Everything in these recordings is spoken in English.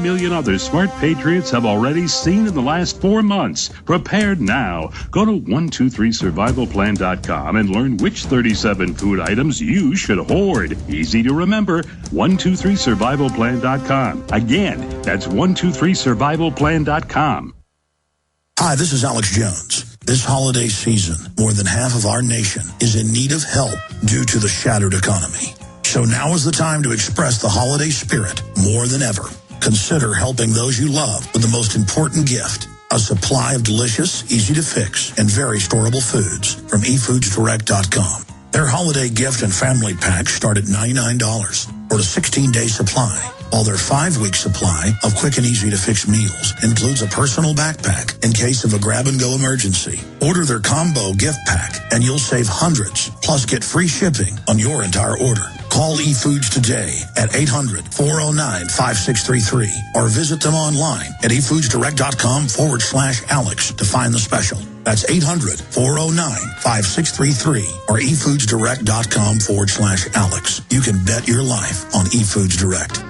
1 million other smart patriots have already seen in the last 4 months. Prepared now. Go to 123survivalplan.com and learn which 37 food items you should hoard. Easy to remember. 123survivalplan.com. Again, that's 123survivalplan.com. Hi, this is Alex Jones. This holiday season, more than half of our nation is in need of help due to the shattered economy. So now is the time to express the holiday spirit more than ever. Consider helping those you love with the most important gift, a supply of delicious, easy-to-fix, and very storable foods from efoodsdirect.com. Their holiday gift and family packs start at $99 for a 16-day supply, while their 5-week supply of quick and easy-to-fix meals includes a personal backpack in case of a grab-and-go emergency. Order their combo gift pack, and you'll save hundreds, plus get free shipping on your entire order. Call eFoods today at 800-409-5633 or visit them online at efoodsdirect.com/Alex to find the special. That's 800-409-5633 or efoodsdirect.com/Alex. You can bet your life on eFoods Direct.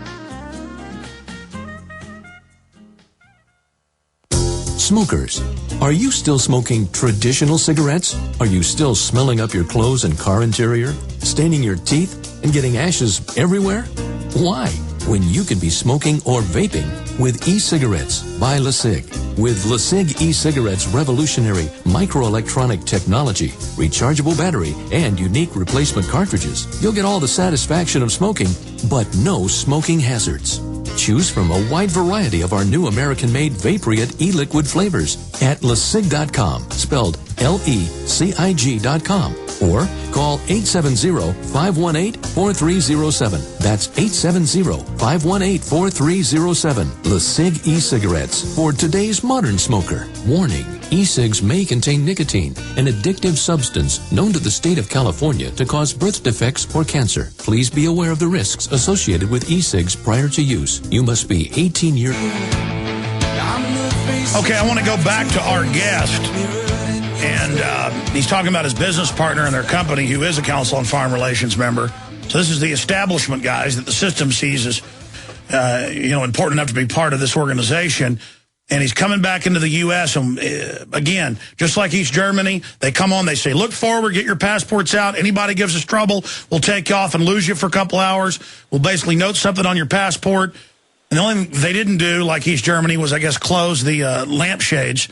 Smokers, are you still smoking traditional cigarettes? Are you still smelling up your clothes and car interior, staining your teeth, and getting ashes everywhere? Why? When you could be smoking or vaping with e-cigarettes by LeSig. With LeSig e-cigarettes' revolutionary microelectronic technology, rechargeable battery, and unique replacement cartridges, you'll get all the satisfaction of smoking, but no smoking hazards. Choose from a wide variety of our new American-made Vaporite e-liquid flavors at LeSig.com, spelled LECIG.com, or call 870-518-4307. That's 870-518-4307. LeSig e-cigarettes for today's modern smoker. Warning, e-cigs may contain nicotine, an addictive substance known to the state of California to cause birth defects or cancer. Please be aware of the risks associated with e-cigs prior to use. You must be 18 years old. Okay, I want to go back to our guest. And he's talking about his business partner and their company, who is a Council on Foreign Relations member. So this is the establishment guys that the system sees as, important enough to be part of this organization. And he's coming back into the U.S. And again, just like East Germany, they come on, they say, look forward, get your passports out. Anybody gives us trouble, we'll take you off and lose you for a couple hours. We'll basically note something on your passport. And the only thing they didn't do, like East Germany, was, I guess, close the lampshades.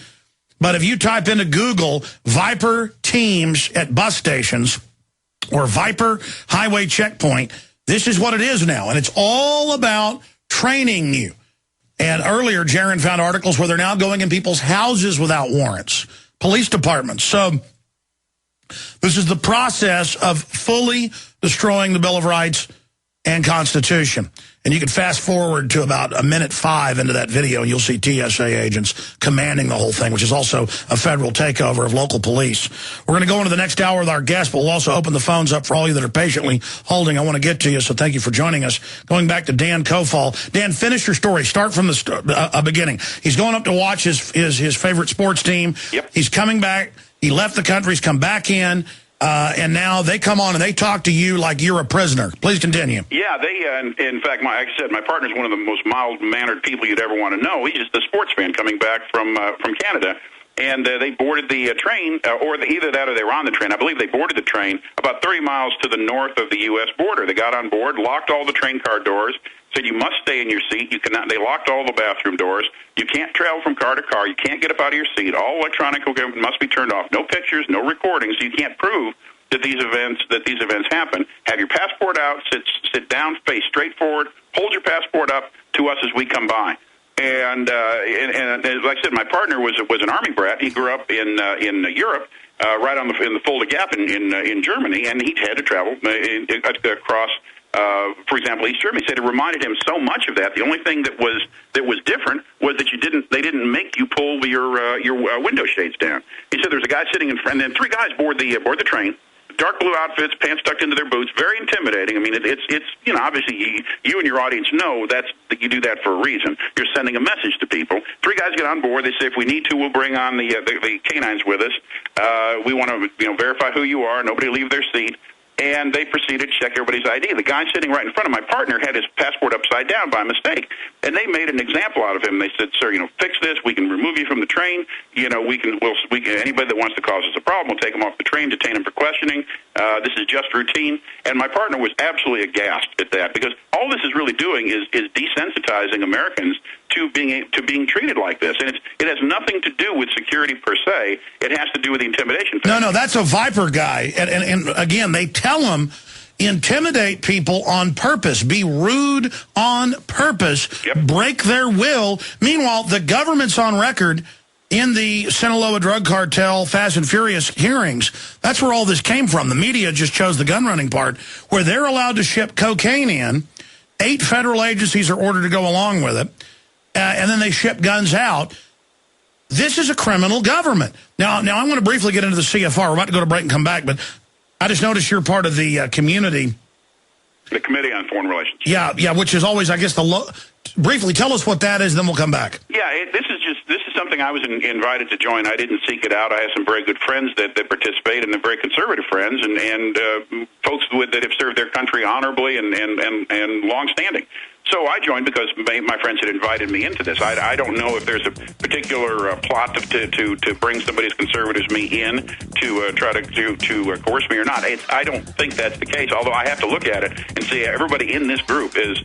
But if you type into Google Viper teams at bus stations or Viper highway checkpoint, this is what it is now. And it's all about training you. And earlier, Jaron found articles where they're now going in people's houses without warrants, police departments. So this is the process of fully destroying the Bill of Rights and Constitution. And you can fast forward to about 1:05 into that video, and you'll see TSA agents commanding the whole thing, which is also a federal takeover of local police. We're going to go into the next hour with our guest, but we'll also open the phones up for all you that are patiently holding. I want to get to you, so thank you for joining us. Going back to Dan Cofall. Dan, finish your story. Start from the beginning. He's going up to watch his favorite sports team. Yep. He's coming back. He left the country. He's come back in. And now they come on and they talk to you like you're a prisoner. Please continue. Yeah, they, in fact, like I said, my partner's one of the most mild-mannered people you'd ever want to know. He's just a sports fan coming back from Canada. And they boarded the train, either that or they were on the train. I believe they boarded the train about 30 miles to the north of the U.S. border. They got on board, locked all the train car doors, said you must stay in your seat. You cannot. They locked all the bathroom doors. You can't travel from car to car. You can't get up out of your seat. All electronic equipment must be turned off. No pictures, no recordings. You can't prove that these events happen. Have your passport out. Sit down. Face straight forward. Hold your passport up to us as we come by. And like I said, my partner was an Army brat. He grew up in Europe, right in the Fulda Gap in Germany, and he had to travel across. For example, East Germany. He said it reminded him so much of that. The only thing that was different was that they didn't make you pull your window shades down. He said there's a guy sitting in front, and then 3 guys board the train. Dark blue outfits, pants tucked into their boots, very intimidating. I mean, it's obviously you and your audience know that you do that for a reason. You're sending a message to people. 3 guys get on board. They say if we need to, we'll bring on the canines with us. We want to verify who you are. Nobody leave their seat. and they proceeded to check everybody's ID. The guy sitting right in front of my partner had his passport upside down by mistake, and they made an example out of him. They said, "Sir, fix this. We can remove you from the train. We can anybody that wants to cause us a problem, we'll take them off the train, detain them for questioning. This is just routine." And my partner was absolutely aghast at that, because all this is really doing is desensitizing Americans to being treated like this, and it has nothing to do with security per se. It has to do with the intimidation factor. No, that's a Viper guy, and again, they tell him, intimidate people on purpose, be rude on purpose, break their will. Meanwhile, the government's on record in the Sinaloa drug cartel Fast and Furious hearings. That's where all this came from. The media just chose the gun running part, where they're allowed to ship cocaine in. 8 federal agencies are ordered to go along with it. And then they ship guns out. This is a criminal government. Now I want to briefly get into the CFR. We're about to go to break and come back, but I just noticed you're part of the community. The Committee on Foreign Relations. Yeah, which is always, I guess, briefly tell us what that is, then we'll come back. Yeah, this is something I was invited to join. I didn't seek it out. I have some very good friends that participate, and they're very conservative friends, and folks that have served their country honorably and long-standing. So I joined because my friends had invited me into this. I don't know if there's a particular plot to bring somebody as conservative as me in to try to coerce me or not. I don't think that's the case, although I have to look at it and see everybody in this group is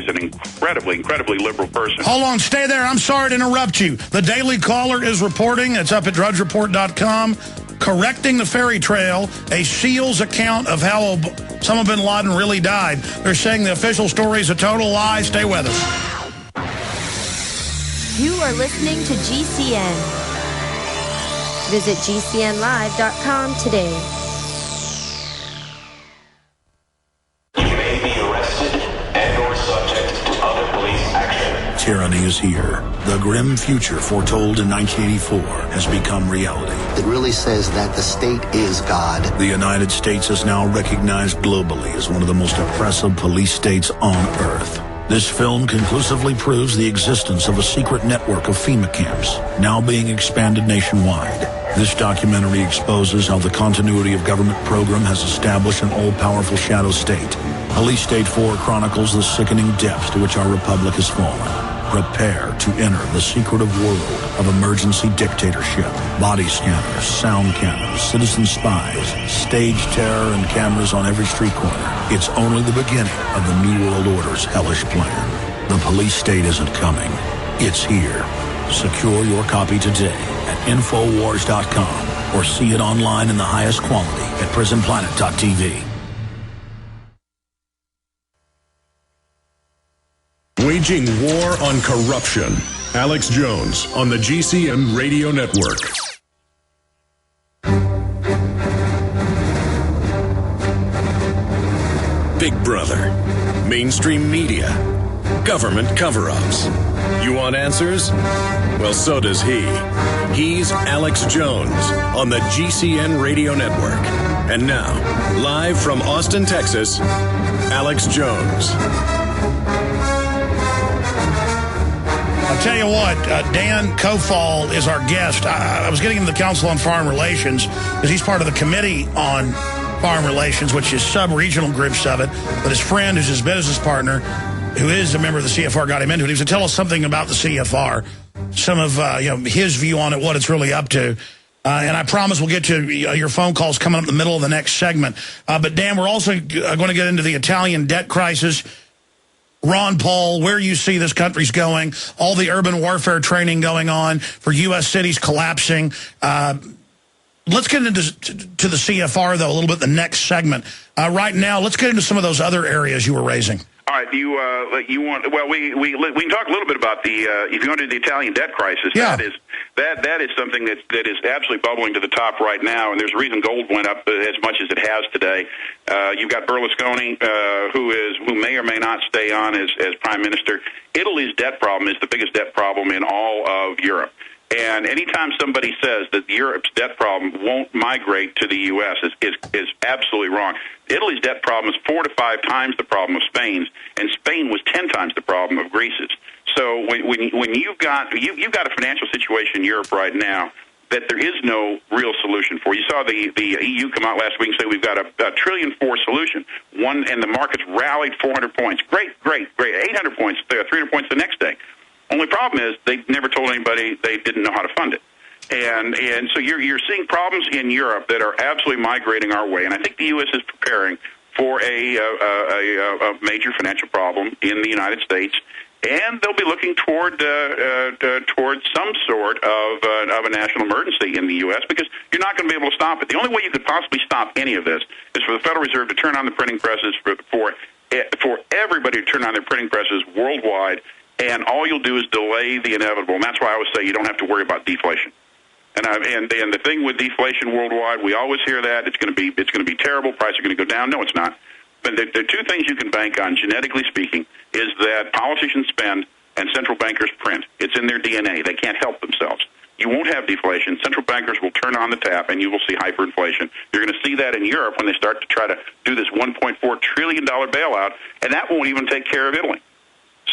an incredibly liberal person. Hold on, stay there. I'm sorry to interrupt you. The Daily Caller is reporting, it's up at drudgereport.com, correcting the fairy trail, a SEAL's account of how Osama bin Laden really died. They're saying the official story is a total lie. Stay with us. You are listening to GCN. Visit GCNlive.com today. You may be arrested and/or subject to other police action. Tyranny is here. The grim future foretold in 1984 has become reality. It really says that the state is God. The United States is now recognized globally as one of the most oppressive police states on Earth. This film conclusively proves the existence of a secret network of FEMA camps, now being expanded nationwide. This documentary exposes how the continuity of government program has established an all-powerful shadow state. Police State 4 chronicles the sickening depths to which our republic has fallen. Prepare to enter the secretive world of emergency dictatorship. Body scanners, sound cannons, citizen spies, stage terror, and cameras on every street corner. It's only the beginning of the New World Order's hellish plan. The police state isn't coming. It's here. Secure your copy today at Infowars.com or see it online in the highest quality at PrisonPlanet.tv. Waging war on corruption. Alex Jones on the GCN Radio Network. Big Brother, mainstream media, government cover-ups. You want answers? Well, so does he. He's Alex Jones on the GCN Radio Network. And now, live from Austin, Texas, Alex Jones. I'll tell you what, Dan Cofall is our guest. I was getting him to the Council on Foreign Relations because he's part of the Committee on Foreign Relations, which is sub-regional groups of it. But his friend, who's his business partner, who is a member of the CFR, got him into it. He was to tell us something about the CFR, some of his view on it, what it's really up to. And I promise we'll get to your phone calls coming up in the middle of the next segment. But Dan, we're also going to get into the Italian debt crisis. Ron Paul, where you see this country's going, all the urban warfare training going on for U.S. cities collapsing. Let's get into the CFR, though, a little bit the next segment. Right now, let's get into some of those other areas you were raising. All right, you want? Well, we can talk a little bit about the if you go into the Italian debt crisis. Yeah. That is something that is absolutely bubbling to the top right now, and there's a reason gold went up as much as it has today. You've got Berlusconi, who may or may not stay on as prime minister. Italy's debt problem is the biggest debt problem in all of Europe. And anytime somebody says that Europe's debt problem won't migrate to the U.S. is absolutely wrong. Italy's debt problem is 4 to 5 times the problem of Spain's, and Spain was 10 times the problem of Greece's. So when you've got a financial situation in Europe right now that there is no real solution for. You saw the EU come out last week and say we've got a $1.4 trillion solution. And the markets rallied 400 points. Great. 800 points, 300 points the next day. Only problem is they never told anybody they didn't know how to fund it. And so you're seeing problems in Europe that are absolutely migrating our way. And I think the U.S. is preparing for a major financial problem in the United States. And they'll be looking toward some sort of a national emergency in the U.S. because you're not going to be able to stop it. The only way you could possibly stop any of this is for the Federal Reserve to turn on the printing presses, for everybody to turn on their printing presses worldwide, and all you'll do is delay the inevitable. And that's why I always say you don't have to worry about deflation. And the thing with deflation worldwide, we always hear that it's going to be terrible. Prices are going to go down. No, it's not. But the two things you can bank on, genetically speaking, is that politicians spend and central bankers print. It's in their DNA. They can't help themselves. You won't have deflation. Central bankers will turn on the tap, and you will see hyperinflation. You're going to see that in Europe when they start to try to do this $1.4 trillion bailout, and that won't even take care of Italy.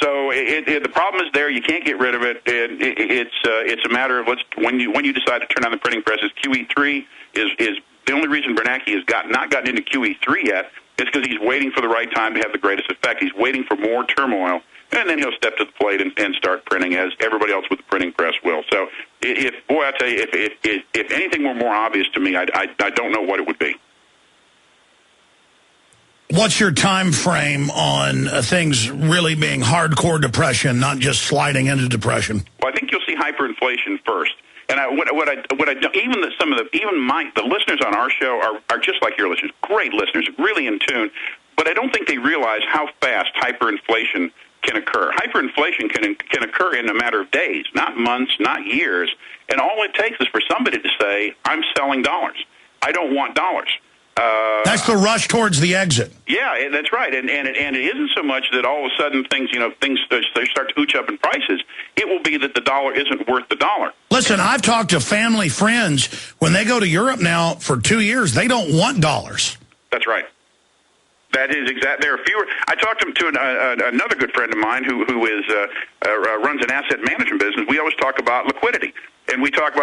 So the problem is there. You can't get rid of it. It's a matter of when you decide to turn on the printing presses. QE3 is the only reason Bernanke has not gotten into QE3 yet. It's because he's waiting for the right time to have the greatest effect. He's waiting for more turmoil, and then he'll step to the plate and start printing, as everybody else with the printing press will. So, I tell you, if anything were more obvious to me, I don't know what it would be. What's your time frame on things really being hardcore depression, not just sliding into depression? Well, I think you'll see hyperinflation first. And the listeners on our show are just like your listeners, great listeners, really in tune. But I don't think they realize how fast hyperinflation can occur. Hyperinflation can occur in a matter of days, not months, not years. And all it takes is for somebody to say, "I'm selling dollars. I don't want dollars." That's the rush towards the exit. Yeah, that's right. And it isn't so much that all of a sudden things start to ooch up in prices. It will be that the dollar isn't worth the dollar. Listen, I've talked to family friends. When they go to Europe now for 2 years, they don't want dollars. That's right. That is exact. There are fewer. I talked to another good friend of mine who runs an asset management business. We always talk about liquidity. And he talks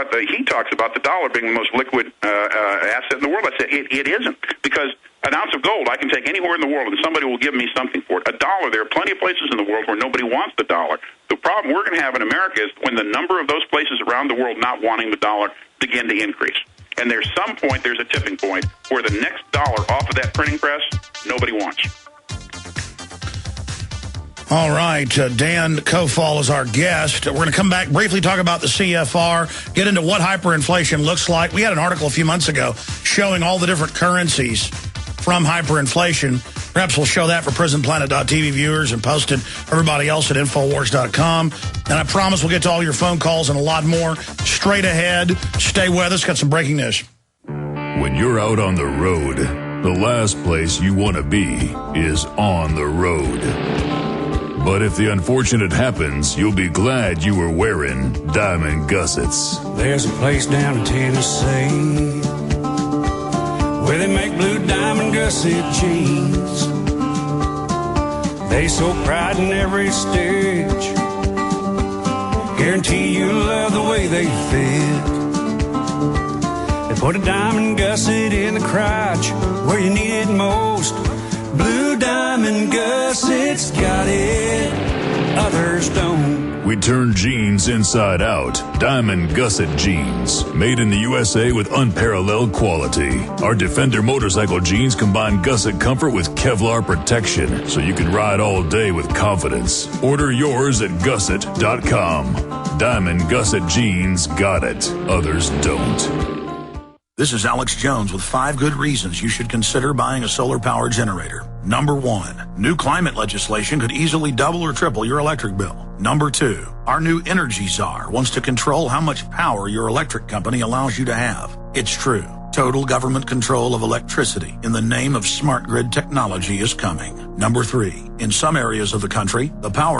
about the dollar being the most liquid asset in the world. I said, it isn't, because an ounce of gold I can take anywhere in the world and somebody will give me something for it. A dollar, there are plenty of places in the world where nobody wants the dollar. The problem we're going to have in America is when the number of those places around the world not wanting the dollar begin to increase. And there's a tipping point where the next dollar off of that printing press, nobody wants. All right, Dan Cofall is our guest. We're going to come back, briefly talk about the CFR, get into what hyperinflation looks like. We had an article a few months ago showing all the different currencies from hyperinflation. Perhaps we'll show that for PrisonPlanet.tv viewers and post it for everybody else at Infowars.com. And I promise we'll get to all your phone calls and a lot more straight ahead. Stay with us. Got some breaking news. When you're out on the road, the last place you want to be is on the road. But if the unfortunate happens, you'll be glad you were wearing diamond gussets. There's a place down in Tennessee where they make blue diamond gusset jeans. They so pride in every stitch, guarantee you'll love the way they fit. They put a diamond gusset in the crotch where you need it most. Blue diamond gussets got it, others don't. We turn jeans inside out. Diamond gusset jeans. Made in the USA with unparalleled quality. Our Defender motorcycle jeans combine gusset comfort with Kevlar protection, so you can ride all day with confidence. Order yours at gusset.com. Diamond gusset jeans got it, others don't. This is Alex Jones with 5 good reasons you should consider buying a solar power generator. Number 1, new climate legislation could easily double or triple your electric bill. Number 2, our new energy czar wants to control how much power your electric company allows you to have. It's true. Total government control of electricity in the name of smart grid technology is coming. Number 3, in some areas of the country, the power